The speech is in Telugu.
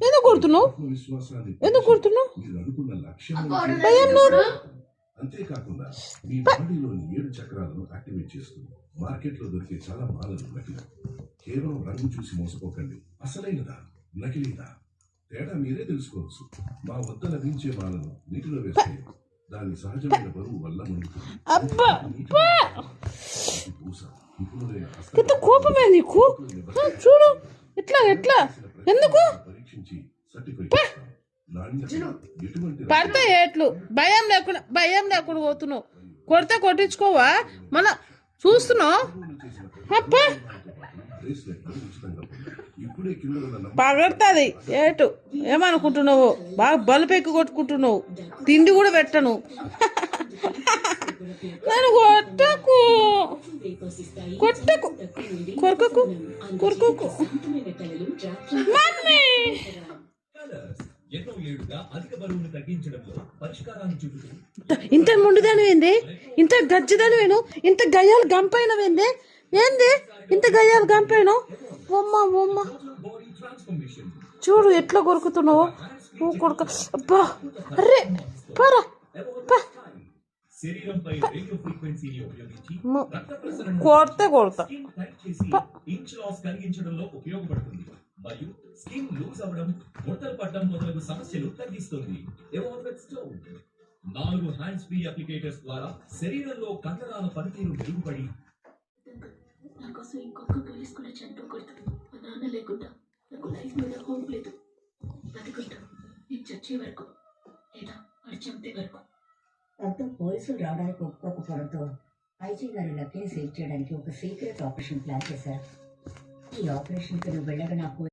ఎందుకు కొడుతున్నావు? ఎందుకు కొడుతున్నావు? భయం లేదు. అంతేకాకుండా మీ బాడీలోని 7 చక్రాలను యాక్టివేట్ చేస్తుంది. మార్కెట్లో దొరికే చాలా మాలలు నకిలీ. కేవలం రంగు చూసి మోసపోకండి. అసలైనదా నకిలీదా తేడా మీరే తెలుసుకోవచ్చు. మా వద్ద లభించే మాలను నీటిలో వేస్తే దాని సహజమైన బరువు వల్ల ఎంత కోపమే నీకు? చూడు ఎట్లా ఎట్లా ఎందుకు పరీక్షించి సర్టిఫికేట్ పడితే ఏట్లు భయం లేకుండా పోతున్నావు. కొడితే కొట్టించుకోవా? మన చూస్తున్నావు పగడుతుంది ఏటు. ఏమనుకుంటున్నావు? బాగా బలుపెక్కి కొట్టుకుంటున్నావు. తిండి కూడా పెట్టను. నేను కొట్టకు కొట్టకు కొరకకు కొరకకు మమ్మీ. ఇంత ముందుదానివేంది? ఇంత గజ్జిదానివేను? ఇంత గయ్యాలు గంపైనవేంది? ఏంది ఇంత గయ్యాలు గంపైను? బొమ్మ బొమ్మ చూడు ఎట్లా కొరుకుతున్నావు నువ్వు కొడుక. అబ్బా అర్రే పరా కొడితే కొడతా. మరియు స్కిన్ లూజ్ అవ్వడం, ముడతలు పడడం మొదలగు సమస్యలు తగ్గిస్తుంది. 4 హ్యాండ్స్ ఫ్రీ అప్లికేటర్స్ ద్వారా శరీరంలో కండరాల పనితీరు మెరుగుపడి నాకోసం ఇంకొక పోలీస్ కూడా చనిపోకూడదు. మా నాన్న లేకుండా నాకు లైఫ్ మీద హోప్ లేదు. బతుకుంటాం నేను చచ్చే వరకు లేదా వాడు చంపే వరకు. దాంతో పోలీసులు రావడానికి ఒప్పుకోకపోవడంతో ఐజీ గారి లక్కీని సేవ్ చేయడానికి ఒక సీక్రెట్ ఆపరేషన్ ప్లాన్ చేశారు. ఈ ఆపరేషన్కి నువ్వు వెళ్ళగా నాకు